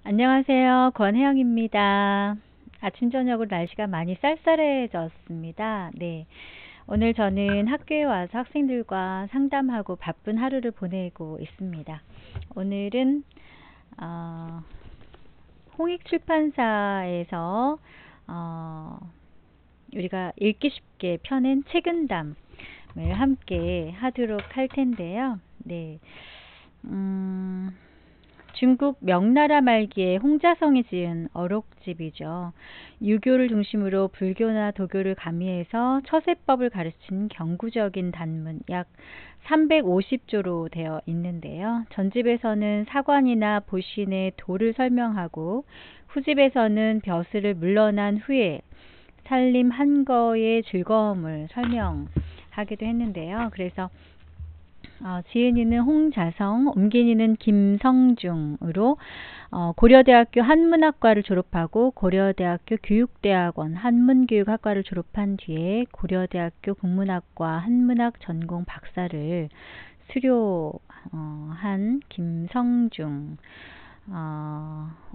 안녕하세요. 권혜영입니다. 아침 저녁으로 날씨가 많이 쌀쌀해졌습니다. 네. 오늘 저는 학교에 와서 학생들과 상담하고 바쁜 하루를 보내고 있습니다. 오늘은 어, 홍익출판사에서 우리가 읽기 쉽게 펴낸 책은담을 함께 하도록 할 텐데요. 네. 중국 명나라 말기에 홍자성이 지은 어록집이죠. 유교를 중심으로 불교나 도교를 가미해서 처세법을 가르친 경구적인 단문 약 350조로 되어 있는데요. 전집에서는 사관이나 보신의 도를 설명하고 후집에서는 벼슬을 물러난 후에 살림 한거의 즐거움을 설명하기도 했는데요. 그래서 지은이는 홍자성, 옮긴이는 김성중으로 고려대학교 한문학과를 졸업하고 고려대학교 교육대학원 한문교육학과를 졸업한 뒤에 고려대학교 국문학과 한문학 전공 박사를 수료한 김성중,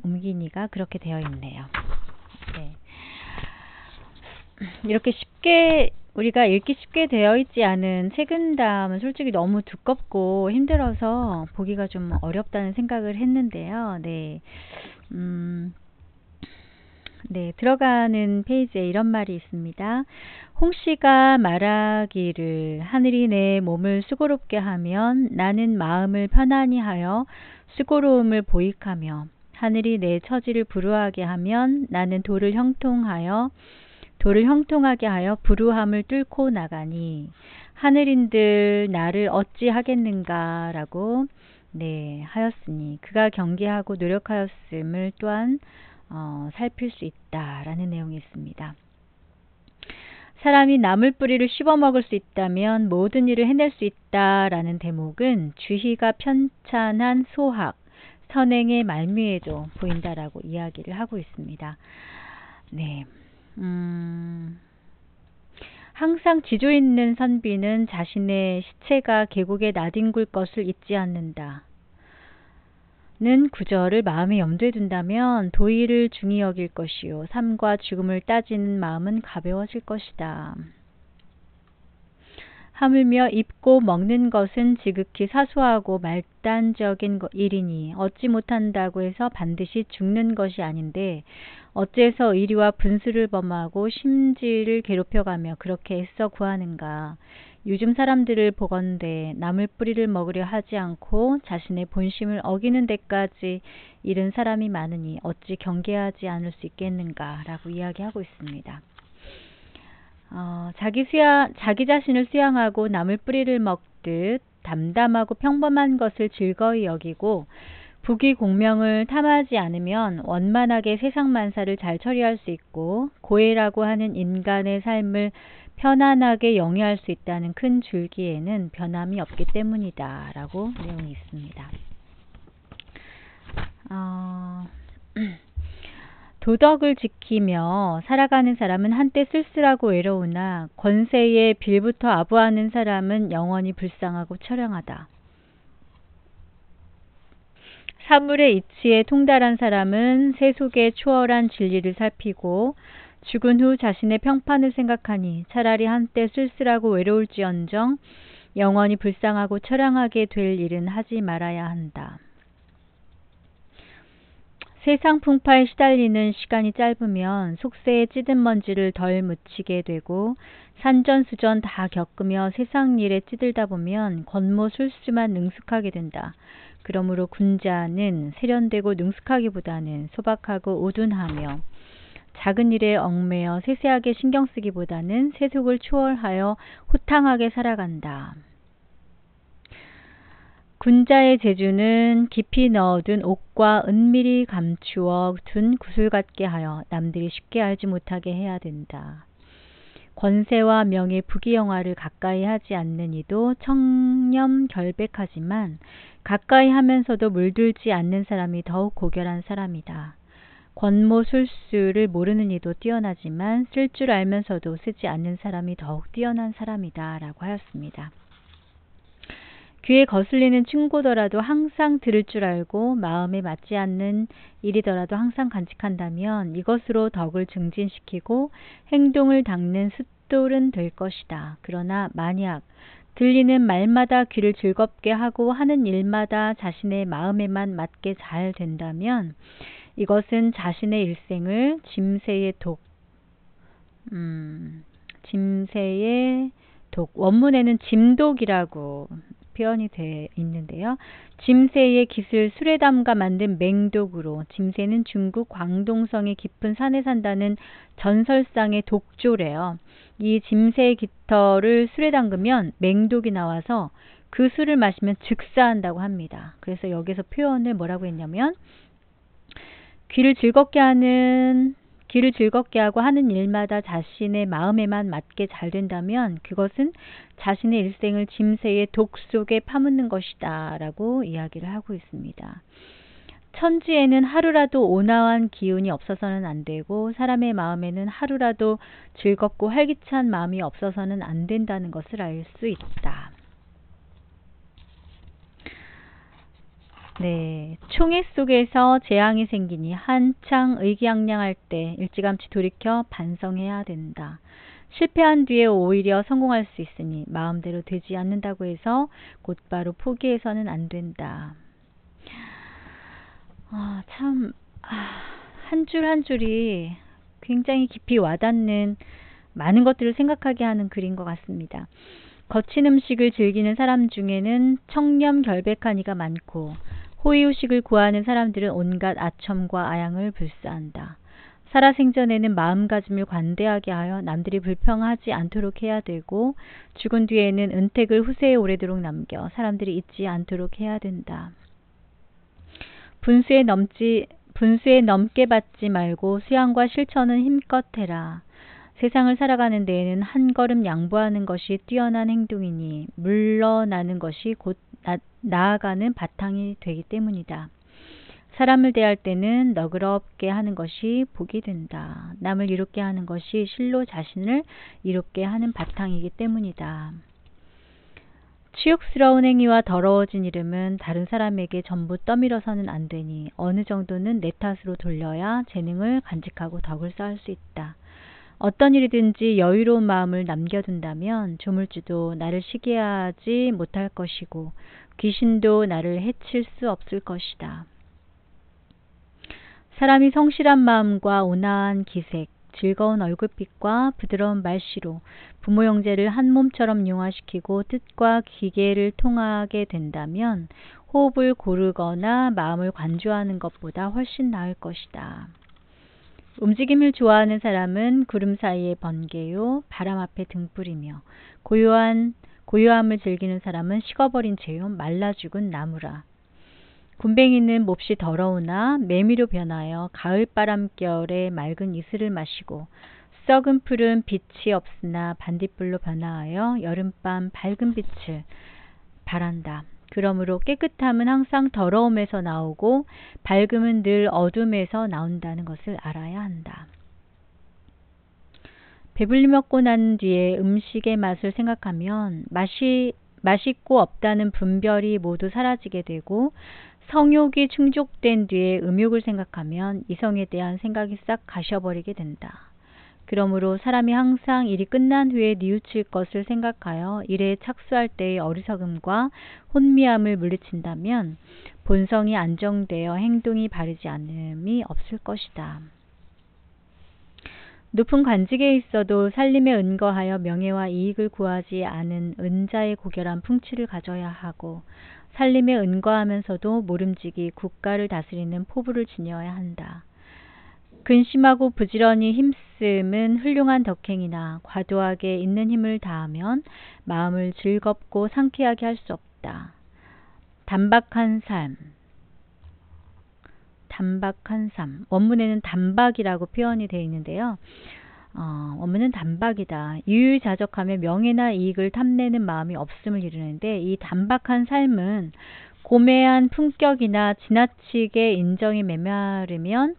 옮긴이가 그렇게 되어 있네요. 네. 이렇게 쉽게 우리가 읽기 쉽게 되어 있지 않은 책은담은 솔직히 너무 두껍고 힘들어서 보기가 좀 어렵다는 생각을 했는데요. 네. 네, 들어가는 페이지에 이런 말이 있습니다. 홍씨가 말하기를 하늘이 내 몸을 수고롭게 하면 나는 마음을 편안히 하여 수고로움을 보익하며 하늘이 내 처지를 불우하게 하면 나는 도를 형통하게 하여 불우함을 뚫고 나가니 하늘인들 나를 어찌 하겠는가 라고 하였으니 그가 경계하고 노력하였음을 또한 살필 수 있다라는 내용이 있습니다. 사람이 나물 뿌리를 씹어먹을 수 있다면 모든 일을 해낼 수 있다라는 대목은 주희가 편찬한 소학, 선행의 말미에도 보인다라고 이야기를 하고 있습니다. 네. 항상 지조 있는 선비는 자신의 시체가 계곡에 나뒹굴 것을 잊지 않는다. 는 구절을 마음에 염두에 둔다면 도의를 중히 여길 것이요 삶과 죽음을 따지는 마음은 가벼워질 것이다. 하물며 입고 먹는 것은 지극히 사소하고 말단적인 일이니 얻지 못한다고 해서 반드시 죽는 것이 아닌데 어째서 의리와 분수를 범하고 심지를 괴롭혀가며 그렇게 애써 구하는가. 요즘 사람들을 보건대 나물 뿌리를 먹으려 하지 않고 자신의 본심을 어기는 데까지 이른 사람이 많으니 어찌 경계하지 않을 수 있겠는가 라고 이야기하고 있습니다. 자기 자신을 수양하고 나물 뿌리를 먹듯 담담하고 평범한 것을 즐거이 여기고 부귀 공명을 탐하지 않으면 원만하게 세상 만사를 잘 처리할 수 있고 고해라고 하는 인간의 삶을 편안하게 영위할 수 있다는 큰 줄기에는 변함이 없기 때문이다 라고 내용이 있습니다. 도덕을 지키며 살아가는 사람은 한때 쓸쓸하고 외로우나 권세에 빌부터 아부하는 사람은 영원히 불쌍하고 처량하다. 사물의 이치에 통달한 사람은 세속의 추월한 진리를 살피고 죽은 후 자신의 평판을 생각하니 차라리 한때 쓸쓸하고 외로울지언정 영원히 불쌍하고 처량하게 될 일은 하지 말아야 한다. 세상 풍파에 시달리는 시간이 짧으면 속세에 찌든 먼지를 덜 묻히게 되고 산전수전 다 겪으며 세상 일에 찌들다 보면 권모술수만 능숙하게 된다. 그러므로 군자는 세련되고 능숙하기보다는 소박하고 우둔하며 작은 일에 얽매여 세세하게 신경쓰기보다는 세속을 초월하여 호탕하게 살아간다. 군자의 재주는 깊이 넣어둔 옥과 은밀히 감추어 둔 구슬 같게 하여 남들이 쉽게 알지 못하게 해야 된다. 권세와 명예 부귀영화를 가까이 하지 않는 이도 청렴결백하지만 가까이 하면서도 물들지 않는 사람이 더욱 고결한 사람이다. 권모술수를 모르는 이도 뛰어나지만 쓸 줄 알면서도 쓰지 않는 사람이 더욱 뛰어난 사람이다 라고 하였습니다. 귀에 거슬리는 충고더라도 항상 들을 줄 알고 마음에 맞지 않는 일이더라도 항상 간직한다면 이것으로 덕을 증진시키고 행동을 닦는 숫돌은 될 것이다. 그러나 만약 들리는 말마다 귀를 즐겁게 하고 하는 일마다 자신의 마음에만 맞게 잘 된다면 이것은 자신의 일생을 짐새의 독, 원문에는 짐독이라고 표현이 되어 있는데요. 짐새의 깃을 술에 담가 만든 맹독으로, 짐새는 중국 광동성의 깊은 산에 산다는 전설상의 독조래요. 이 짐새의 깃털을 술에 담그면 맹독이 나와서 그 술을 마시면 즉사한다고 합니다. 그래서 여기서 표현을 뭐라고 했냐면 귀를 즐겁게 하고 하는 일마다 자신의 마음에만 맞게 잘 된다면 그것은 자신의 일생을 짐새의 독 속에 파묻는 것이다 라고 이야기를 하고 있습니다. 천지에는 하루라도 온화한 기운이 없어서는 안 되고 사람의 마음에는 하루라도 즐겁고 활기찬 마음이 없어서는 안 된다는 것을 알 수 있다. 네, 총애 속에서 재앙이 생기니 한창 의기양양할 때 일찌감치 돌이켜 반성해야 된다. 실패한 뒤에 오히려 성공할 수 있으니 마음대로 되지 않는다고 해서 곧바로 포기해서는 안 된다. 한 줄 한 줄이 굉장히 깊이 와닿는 많은 것들을 생각하게 하는 글인 것 같습니다. 거친 음식을 즐기는 사람 중에는 청렴결백한 이가 많고 호의호식을 구하는 사람들은 온갖 아첨과 아양을 불사한다. 살아생전에는 마음가짐을 관대하게 하여 남들이 불평하지 않도록 해야 되고 죽은 뒤에는 은택을 후세에 오래도록 남겨 사람들이 잊지 않도록 해야 된다. 분수에 넘게 받지 말고 수양과 실천은 힘껏 해라. 세상을 살아가는 데에는 한 걸음 양보하는 것이 뛰어난 행동이니 물러나는 것이 곧 나아가는 바탕이 되기 때문이다. 사람을 대할 때는 너그럽게 하는 것이 복이 된다. 남을 이롭게 하는 것이 실로 자신을 이롭게 하는 바탕이기 때문이다. 치욕스러운 행위와 더러워진 이름은 다른 사람에게 전부 떠밀어서는 안 되니 어느 정도는 내 탓으로 돌려야 재능을 간직하고 덕을 쌓을 수 있다. 어떤 일이든지 여유로운 마음을 남겨둔다면 조물주도 나를 시기하지 못할 것이고 귀신도 나를 해칠 수 없을 것이다. 사람이 성실한 마음과 온화한 기색, 즐거운 얼굴빛과 부드러운 말씨로 부모 형제를 한 몸처럼 융화시키고 뜻과 기계를 통하게 된다면 호흡을 고르거나 마음을 관조하는 것보다 훨씬 나을 것이다. 움직임을 좋아하는 사람은 구름 사이의 번개요 바람 앞에 등불이며 고요함을 즐기는 사람은 식어버린 재요 말라 죽은 나무라. 굼벵이는 몹시 더러우나 매미로 변하여 가을바람결에 맑은 이슬을 마시고 썩은 풀은 빛이 없으나 반딧불로 변화하여 여름밤 밝은 빛을 발한다. 그러므로 깨끗함은 항상 더러움에서 나오고 밝음은 늘 어둠에서 나온다는 것을 알아야 한다. 배불리 먹고 난 뒤에 음식의 맛을 생각하면 맛있고 없다는 분별이 모두 사라지게 되고 성욕이 충족된 뒤에 음욕을 생각하면 이성에 대한 생각이 싹 가셔버리게 된다. 그러므로 사람이 항상 일이 끝난 후에 뉘우칠 것을 생각하여 일에 착수할 때의 어리석음과 혼미함을 물리친다면 본성이 안정되어 행동이 바르지 않음이 없을 것이다. 높은 관직에 있어도 살림에 은거하여 명예와 이익을 구하지 않은 은자의 고결한 풍치를 가져야 하고 살림에 은거하면서도 모름지기 국가를 다스리는 포부를 지녀야 한다. 근심하고 부지런히 힘쓰면 훌륭한 덕행이나 과도하게 있는 힘을 다하면 마음을 즐겁고 상쾌하게 할 수 없다. 단박한 삶. 원문에는 단박이라고 표현이 되어 있는데요. 원문은 단박이다. 유유자적하며 명예나 이익을 탐내는 마음이 없음을 이루는데 이 단박한 삶은 고매한 품격이나 지나치게 인정이 메마르면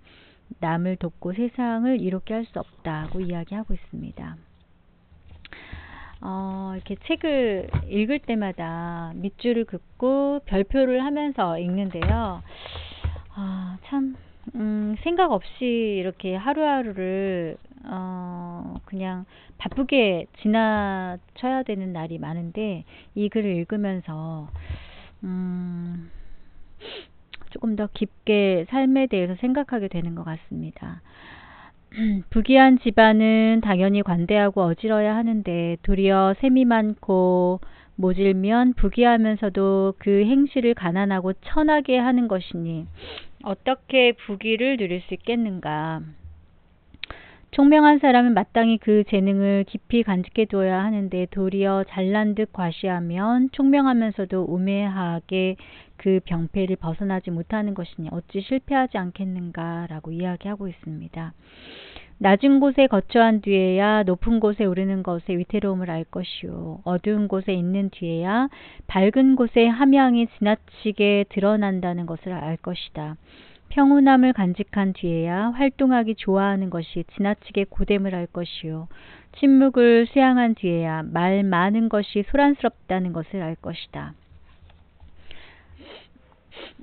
남을 돕고 세상을 이롭게 할 수 없다고 이야기하고 있습니다. 이렇게 책을 읽을 때마다 밑줄을 긋고 별표를 하면서 읽는데요. 참, 생각 없이 이렇게 하루하루를, 그냥 바쁘게 지나쳐야 되는 날이 많은데, 이 글을 읽으면서, 조금 더 깊게 삶에 대해서 생각하게 되는 것 같습니다. 부귀한 집안은 당연히 관대하고 어지러야 하는데 도리어 셈이 많고 모질면 부귀하면서도 그 행실을 가난하고 천하게 하는 것이니 어떻게 부귀를 누릴 수 있겠는가. 총명한 사람은 마땅히 그 재능을 깊이 간직해 두어야 하는데 도리어 잘난 듯 과시하면 총명하면서도 우매하게 그 병폐를 벗어나지 못하는 것이니 어찌 실패하지 않겠는가 라고 이야기하고 있습니다. 낮은 곳에 거처한 뒤에야 높은 곳에 오르는 것의 위태로움을 알 것이요. 어두운 곳에 있는 뒤에야 밝은 곳의 함양이 지나치게 드러난다는 것을 알 것이다. 평온함을 간직한 뒤에야 활동하기 좋아하는 것이 지나치게 고됨을 알 것이요. 침묵을 수양한 뒤에야 말 많은 것이 소란스럽다는 것을 알 것이다.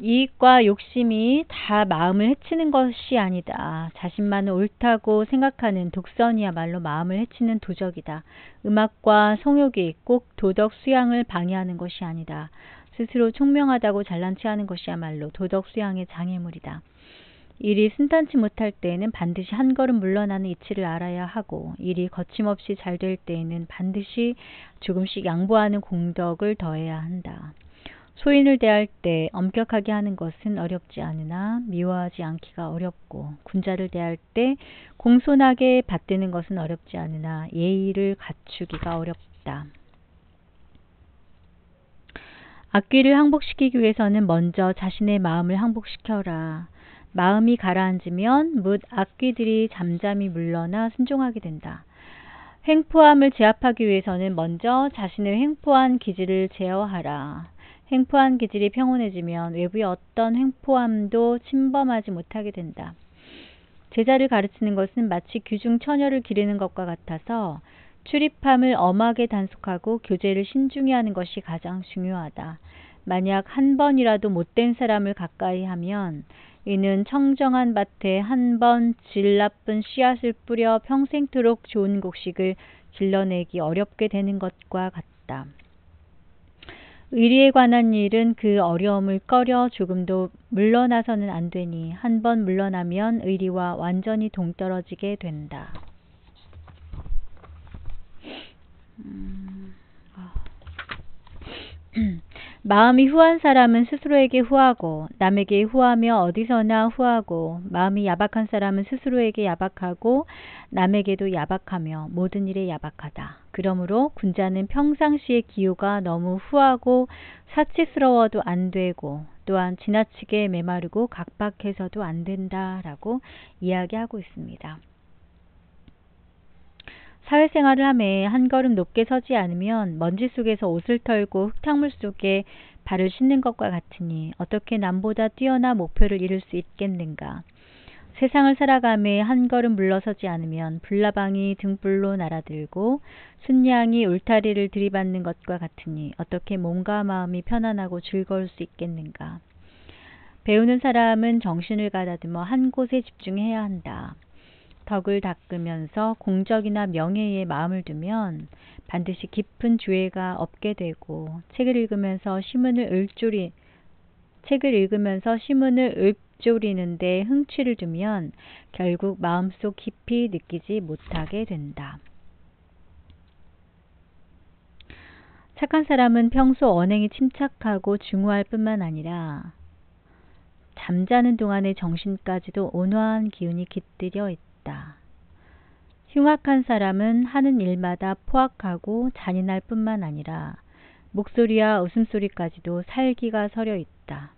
이익과 욕심이 다 마음을 해치는 것이 아니다. 자신만을 옳다고 생각하는 독선이야말로 마음을 해치는 도적이다. 음악과 성욕이 꼭 도덕 수양을 방해하는 것이 아니다. 스스로 총명하다고 잘난 체하는 것이야말로 도덕 수양의 장애물이다. 일이 순탄치 못할 때에는 반드시 한 걸음 물러나는 이치를 알아야 하고 일이 거침없이 잘 될 때에는 반드시 조금씩 양보하는 공덕을 더해야 한다. 소인을 대할 때 엄격하게 하는 것은 어렵지 않으나 미워하지 않기가 어렵고 군자를 대할 때 공손하게 받드는 것은 어렵지 않으나 예의를 갖추기가 어렵다. 악귀를 항복시키기 위해서는 먼저 자신의 마음을 항복시켜라. 마음이 가라앉으면 뭇 악귀들이 잠잠히 물러나 순종하게 된다. 횡포함을 제압하기 위해서는 먼저 자신의 횡포한 기질을 제어하라. 횡포한 기질이 평온해지면 외부의 어떤 횡포함도 침범하지 못하게 된다. 제자를 가르치는 것은 마치 귀중 처녀를 기르는 것과 같아서 출입함을 엄하게 단속하고 교제를 신중히 하는 것이 가장 중요하다. 만약 한 번이라도 못된 사람을 가까이 하면 이는 청정한 밭에 한 번 질 나쁜 씨앗을 뿌려 평생토록 좋은 곡식을 길러내기 어렵게 되는 것과 같다. 의리에 관한 일은 그 어려움을 꺼려 조금도 물러나서는 안 되니 한 번 물러나면 의리와 완전히 동떨어지게 된다. 마음이 후한 사람은 스스로에게 후하고 남에게 후하며 어디서나 후하고 마음이 야박한 사람은 스스로에게 야박하고 남에게도 야박하며 모든 일에 야박하다. 그러므로 군자는 평상시의 기호가 너무 후하고 사치스러워도 안 되고 또한 지나치게 메마르고 각박해서도 안 된다라고 이야기하고 있습니다. 사회생활을 하며 한 걸음 높게 서지 않으면 먼지 속에서 옷을 털고 흙탕물 속에 발을 씻는 것과 같으니 어떻게 남보다 뛰어난 목표를 이룰 수 있겠는가. 세상을 살아가며 한 걸음 물러서지 않으면 불나방이 등불로 날아들고 순양이 울타리를 들이받는 것과 같으니 어떻게 몸과 마음이 편안하고 즐거울 수 있겠는가. 배우는 사람은 정신을 가다듬어 한 곳에 집중해야 한다. 덕을 닦으면서 공적이나 명예에 마음을 두면 반드시 깊은 주의가 없게 되고 책을 읽으면서 시문을 읊조리는데 흥취를 두면 결국 마음속 깊이 느끼지 못하게 된다. 착한 사람은 평소 언행이 침착하고 중후할 뿐만 아니라 잠자는 동안의 정신까지도 온화한 기운이 깃들여 있다. 흉악한 사람은 하는 일마다 포악하고 잔인할 뿐만 아니라 목소리와 웃음소리까지도 살기가 서려 있다.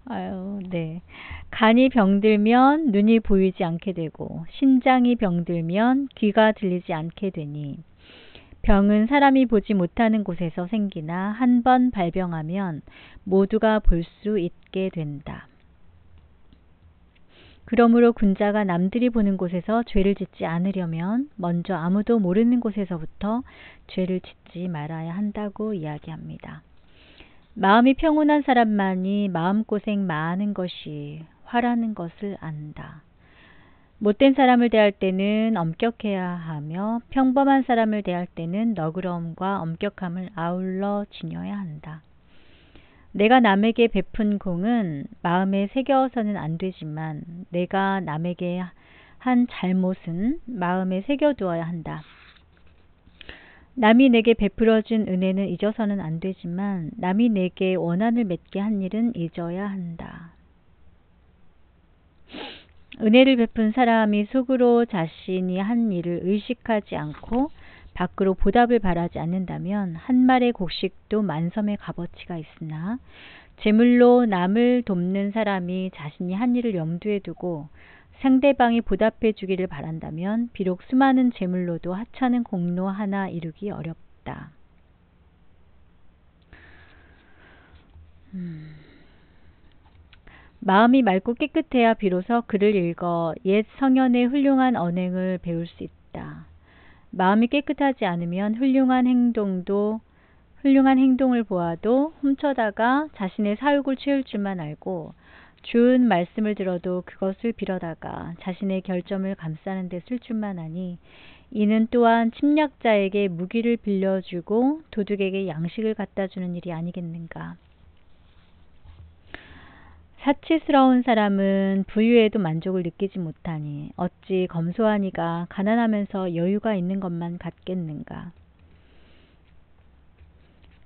아유, 네. 간이 병들면 눈이 보이지 않게 되고 신장이 병들면 귀가 들리지 않게 되니 병은 사람이 보지 못하는 곳에서 생기나 한 번 발병하면 모두가 볼 수 있게 된다. 그러므로 군자가 남들이 보는 곳에서 죄를 짓지 않으려면 먼저 아무도 모르는 곳에서부터 죄를 짓지 말아야 한다고 이야기합니다. 마음이 평온한 사람만이 마음고생 많은 것이 화라는 것을 안다. 못된 사람을 대할 때는 엄격해야 하며 평범한 사람을 대할 때는 너그러움과 엄격함을 아울러 지녀야 한다. 내가 남에게 베푼 공은 마음에 새겨서는 안 되지만 내가 남에게 한 잘못은 마음에 새겨두어야 한다. 남이 내게 베풀어준 은혜는 잊어서는 안 되지만 남이 내게 원한을 맺게 한 일은 잊어야 한다. 은혜를 베푼 사람이 속으로 자신이 한 일을 의식하지 않고 밖으로 보답을 바라지 않는다면 한 말의 곡식도 만섬의 값어치가 있으나 제물로 남을 돕는 사람이 자신이 한 일을 염두에 두고 상대방이 보답해 주기를 바란다면 비록 수많은 제물로도 하찮은 공로 하나 이루기 어렵다. 마음이 맑고 깨끗해야 비로소 글을 읽어 옛 성현의 훌륭한 언행을 배울 수 있다. 마음이 깨끗하지 않으면 훌륭한 행동을 보아도 훔쳐다가 자신의 사욕을 채울 줄만 알고 좋은 말씀을 들어도 그것을 빌어다가 자신의 결점을 감싸는 데 쓸 줄만 아니 이는 또한 침략자에게 무기를 빌려주고 도둑에게 양식을 갖다 주는 일이 아니겠는가. 사치스러운 사람은 부유에도 만족을 느끼지 못하니 어찌 검소한 이가 가난하면서 여유가 있는 것만 같겠는가.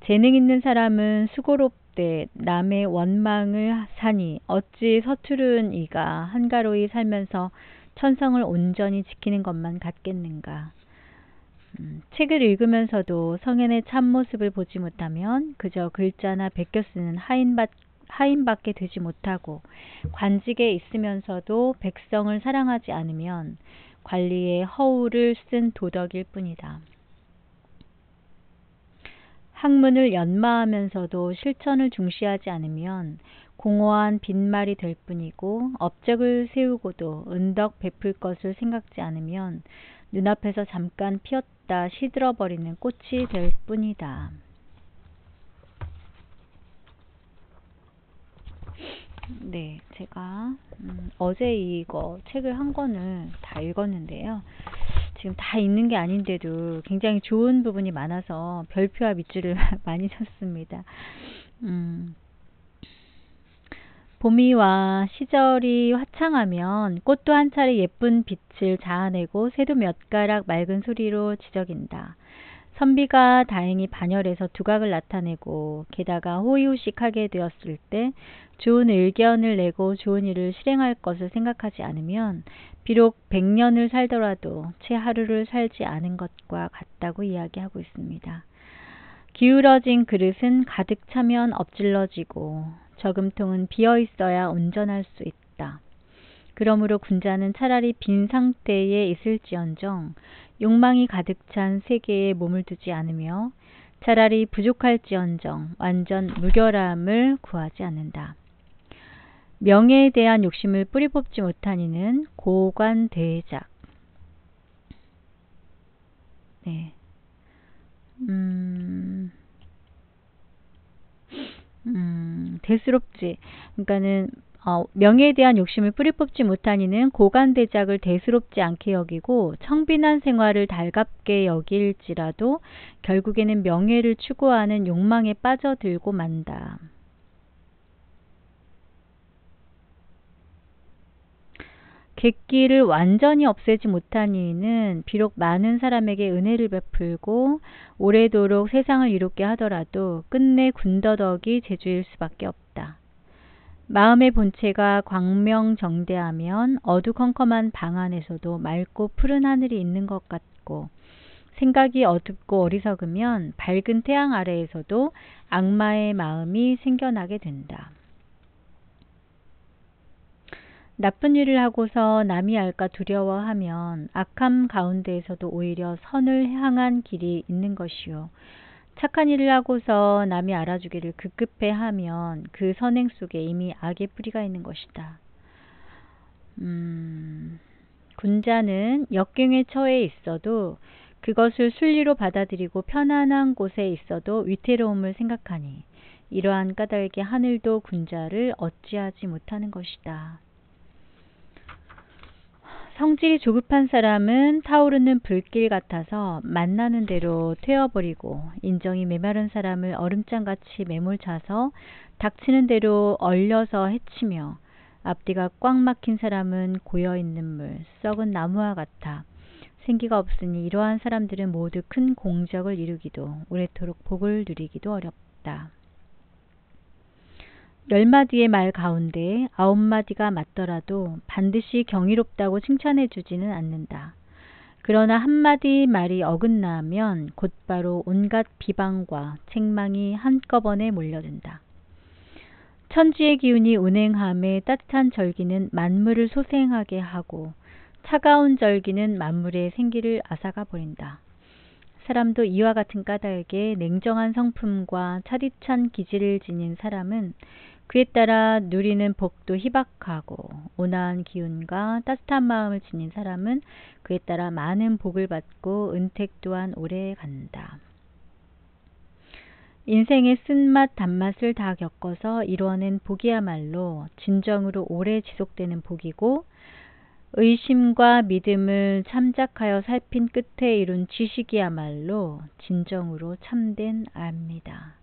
재능 있는 사람은 수고롭되 남의 원망을 사니 어찌 서투른 이가 한가로이 살면서 천성을 온전히 지키는 것만 같겠는가. 책을 읽으면서도 성현의 참모습을 보지 못하면 그저 글자나 베껴 쓰는 하인밖에 되지 못하고 관직에 있으면서도 백성을 사랑하지 않으면 관리의 허울을 쓴 도덕일 뿐이다. 학문을 연마하면서도 실천을 중시하지 않으면 공허한 빈말이 될 뿐이고 업적을 세우고도 은덕 베풀 것을 생각지 않으면 눈앞에서 잠깐 피었다 시들어버리는 꽃이 될 뿐이다. 네, 제가 어제 이거 책을 한 권을 다 읽었는데요. 지금 다 읽는 게 아닌데도 굉장히 좋은 부분이 많아서 별표와 밑줄을 많이 쳤습니다. 봄이 와 시절이 화창하면 꽃도 한 차례 예쁜 빛을 자아내고 새도 몇 가락 맑은 소리로 지저긴다. 선비가 다행히 반열에서 두각을 나타내고 게다가 호의호식하게 되었을 때 좋은 의견을 내고 좋은 일을 실행할 것을 생각하지 않으면 비록 100년을 살더라도 채 하루를 살지 않은 것과 같다고 이야기하고 있습니다. 기울어진 그릇은 가득 차면 엎질러지고 저금통은 비어 있어야 온전할 수 있다. 그러므로 군자는 차라리 빈 상태에 있을지언정 욕망이 가득 찬 세계에 몸을 두지 않으며 차라리 부족할지언정 완전 무결함을 구하지 않는다. 명예에 대한 욕심을 뿌리 뽑지 못한 이는 고관대작. 네. 대수롭지. 그러니까는 명예에 대한 욕심을 뿌리 뽑지 못한 이는 고관대작을 대수롭지 않게 여기고 청빈한 생활을 달갑게 여길지라도 결국에는 명예를 추구하는 욕망에 빠져들고 만다. 객기를 완전히 없애지 못한 이는 비록 많은 사람에게 은혜를 베풀고 오래도록 세상을 이롭게 하더라도 끝내 군더더기 제주일 수밖에 없다. 마음의 본체가 광명정대하면 어두컴컴한 방 안에서도 맑고 푸른 하늘이 있는 것 같고 생각이 어둡고 어리석으면 밝은 태양 아래에서도 악마의 마음이 생겨나게 된다. 나쁜 일을 하고서 남이 알까 두려워하면 악함 가운데에서도 오히려 선을 향한 길이 있는 것이요. 착한 일을 하고서 남이 알아주기를 급급해하면 그 선행 속에 이미 악의 뿌리가 있는 것이다. 군자는 역경에 처해 있어도 그것을 순리로 받아들이고 편안한 곳에 있어도 위태로움을 생각하니 이러한 까닭에 하늘도 군자를 어찌하지 못하는 것이다. 성질이 조급한 사람은 타오르는 불길 같아서 만나는 대로 태워버리고, 인정이 메마른 사람을 얼음장같이 매몰차서 닥치는 대로 얼려서 해치며, 앞뒤가 꽉 막힌 사람은 고여있는 물, 썩은 나무와 같아 생기가 없으니 이러한 사람들은 모두 큰 공적을 이루기도 오래도록 복을 누리기도 어렵다. 10마디의 말 가운데 9마디가 맞더라도 반드시 경이롭다고 칭찬해 주지는 않는다. 그러나 한마디 말이 어긋나면 곧바로 온갖 비방과 책망이 한꺼번에 몰려든다. 천지의 기운이 운행함에 따뜻한 절기는 만물을 소생하게 하고 차가운 절기는 만물의 생기를 앗아가 버린다. 사람도 이와 같은 까닭에 냉정한 성품과 차디찬 기질을 지닌 사람은 그에 따라 누리는 복도 희박하고, 온화한 기운과 따뜻한 마음을 지닌 사람은 그에 따라 많은 복을 받고 은택 또한 오래 간다. 인생의 쓴맛 단맛을 다 겪어서 이루어낸 복이야말로 진정으로 오래 지속되는 복이고, 의심과 믿음을 참작하여 살핀 끝에 이룬 지식이야말로 진정으로 참된 압니다.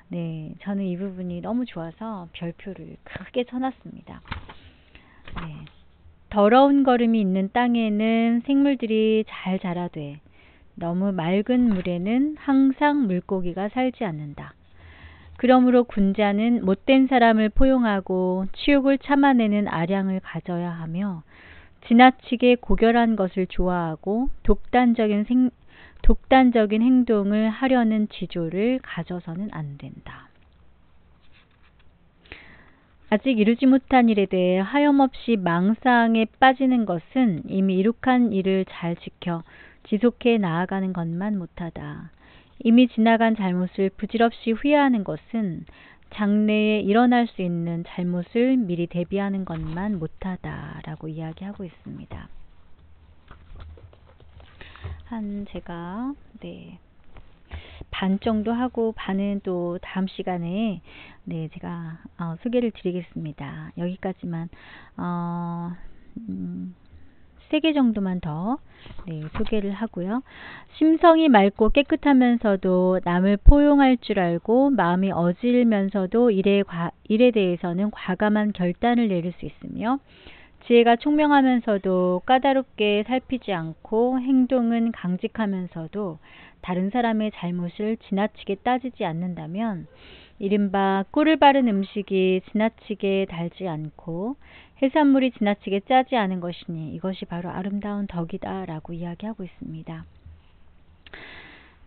네, 저는 이 부분이 너무 좋아서 별표를 크게 쳐놨습니다. 네, 더러운 거름이 있는 땅에는 생물들이 잘 자라되 너무 맑은 물에는 항상 물고기가 살지 않는다. 그러므로 군자는 못된 사람을 포용하고 치욕을 참아내는 아량을 가져야 하며, 지나치게 고결한 것을 좋아하고 독단적인 행동을 하려는 지조를 가져서는 안 된다. 아직 이루지 못한 일에 대해 하염없이 망상에 빠지는 것은 이미 이룩한 일을 잘 지켜 지속해 나아가는 것만 못하다. 이미 지나간 잘못을 부질없이 후회하는 것은 장래에 일어날 수 있는 잘못을 미리 대비하는 것만 못하다라고 이야기하고 있습니다. 제가 반 정도 하고 반은 또 다음 시간에 제가 소개를 드리겠습니다. 여기까지만 3개 정도만 더 소개를 하고요. 심성이 맑고 깨끗하면서도 남을 포용할 줄 알고 마음이 어질면서도 일에 대해서는 과감한 결단을 내릴 수 있으며, 지혜가 총명하면서도 까다롭게 살피지 않고 행동은 강직하면서도 다른 사람의 잘못을 지나치게 따지지 않는다면, 이른바 꿀을 바른 음식이 지나치게 달지 않고 해산물이 지나치게 짜지 않은 것이니 이것이 바로 아름다운 덕이다 라고 이야기하고 있습니다.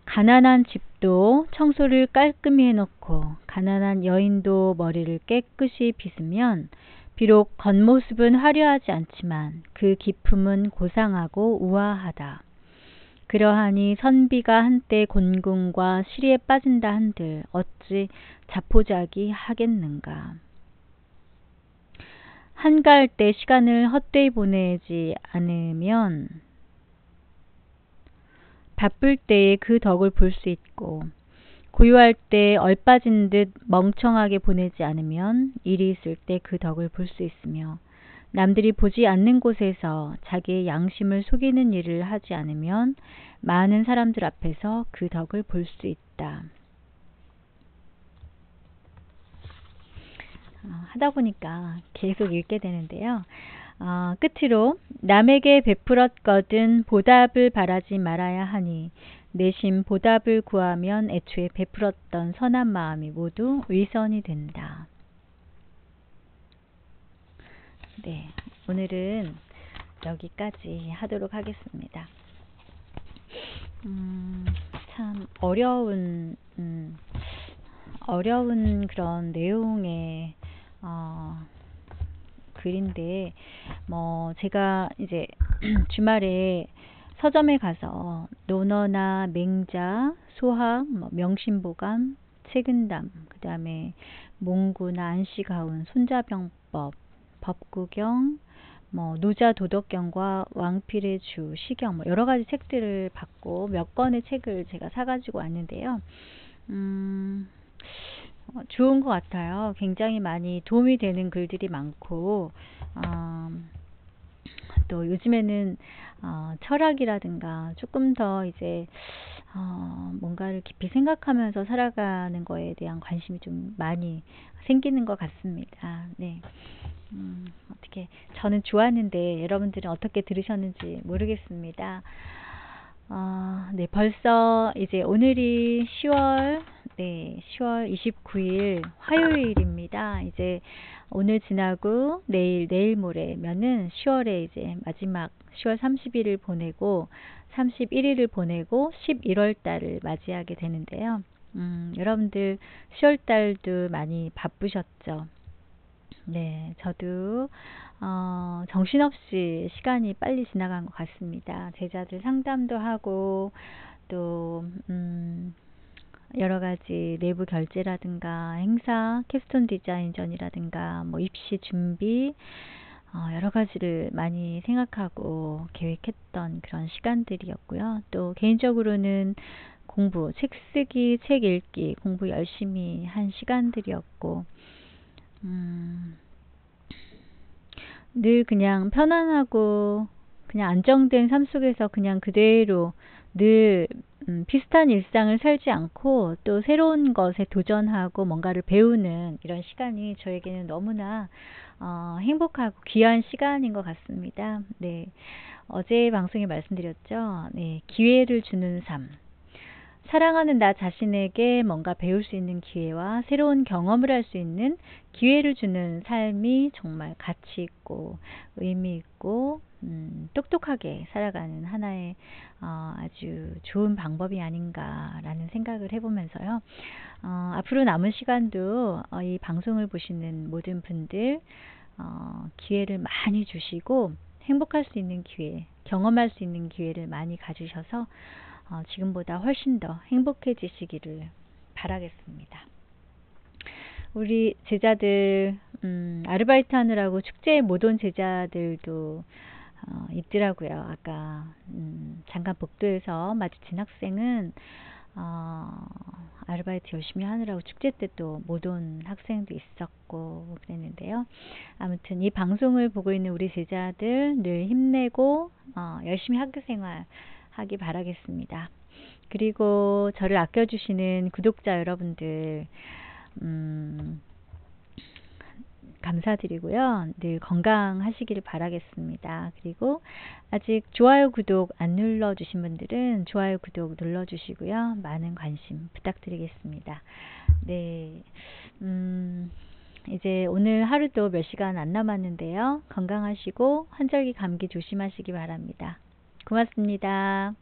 가난한 집도 청소를 깔끔히 해놓고 가난한 여인도 머리를 깨끗이 빗으면 비록 겉모습은 화려하지 않지만 그 기품은 고상하고 우아하다. 그러하니 선비가 한때 곤궁과 시리에 빠진다 한들 어찌 자포자기 하겠는가. 한가할 때 시간을 헛되이 보내지 않으면 바쁠 때에 그 덕을 볼 수 있고, 고요할 때 얼빠진 듯 멍청하게 보내지 않으면 일이 있을 때 그 덕을 볼 수 있으며, 남들이 보지 않는 곳에서 자기의 양심을 속이는 일을 하지 않으면 많은 사람들 앞에서 그 덕을 볼 수 있다. 하다 보니까 계속 읽게 되는데요. 끝으로 남에게 베풀었거든 보답을 바라지 말아야 하니 내심 보답을 구하면 애초에 베풀었던 선한 마음이 모두 위선이 된다. 네, 오늘은 여기까지 하도록 하겠습니다. 참 어려운 그런 내용의 글인데, 제가 이제 주말에 서점에 가서 논어나 맹자, 소학, 명심보감, 책은담, 그 다음에 몽구나 안시가운, 손자병법, 법구경, 뭐 노자 도덕경과 왕필의 주, 시경, 뭐 여러 가지 책들을 받고 몇 권의 책을 제가 사가지고 왔는데요. 좋은 것 같아요. 굉장히 많이 도움이 되는 글들이 많고, 또 요즘에는 철학이라든가 조금 더 이제 뭔가를 깊이 생각하면서 살아가는 거에 대한 관심이 좀 많이 생기는 것 같습니다. 네. 어떻게 저는 좋았는데 여러분들은 어떻게 들으셨는지 모르겠습니다. 네, 벌써 이제 오늘이 10월 29일 화요일입니다. 이제 오늘 지나고 내일 모레면은 10월에 이제 마지막 10월 30일을 보내고 31일을 보내고 11월 달을 맞이하게 되는데요. 여러분들 10월 달도 많이 바쁘셨죠? 네, 저도 정신없이 시간이 빨리 지나간 것 같습니다. 제자들 상담도 하고 또 여러 가지 내부 결제라든가 행사, 캡스톤 디자인전이라든가 뭐 입시 준비 여러 가지를 많이 생각하고 계획했던 그런 시간들이었고요. 또 개인적으로는 공부, 책 쓰기, 책 읽기, 공부 열심히 한 시간들이었고 늘 그냥 편안하고 그냥 안정된 삶 속에서 그냥 그대로 늘 비슷한 일상을 살지 않고 또 새로운 것에 도전하고 뭔가를 배우는 이런 시간이 저에게는 너무나 행복하고 귀한 시간인 것 같습니다. 네, 어제 방송에 말씀드렸죠. 네, 기회를 주는 삶. 사랑하는 나 자신에게 뭔가 배울 수 있는 기회와 새로운 경험을 할 수 있는 기회를 주는 삶이 정말 가치 있고 의미 있고 똑똑하게 살아가는 하나의 아주 좋은 방법이 아닌가라는 생각을 해보면서요. 앞으로 남은 시간도 이 방송을 보시는 모든 분들 기회를 많이 주시고 행복할 수 있는 기회, 경험할 수 있는 기회를 많이 가지셔서 지금보다 훨씬 더 행복해지시기를 바라겠습니다. 우리 제자들 아르바이트 하느라고 축제에 못 온 제자들도 있더라고요. 아까 잠깐 복도에서 마주친 학생은 아르바이트 열심히 하느라고 축제 때 또 못 온 학생도 있었고 그랬는데요. 아무튼 이 방송을 보고 있는 우리 제자들 늘 힘내고 열심히 학교생활 하기 바라겠습니다. 그리고 저를 아껴주시는 구독자 여러분들 감사드리고요. 늘 건강하시기를 바라겠습니다. 그리고 아직 좋아요, 구독 안 눌러주신 분들은 좋아요, 구독 눌러주시고요. 많은 관심 부탁드리겠습니다. 네, 이제 오늘 하루도 몇 시간 안 남았는데요. 건강하시고 환절기 감기 조심하시기 바랍니다. 고맙습니다.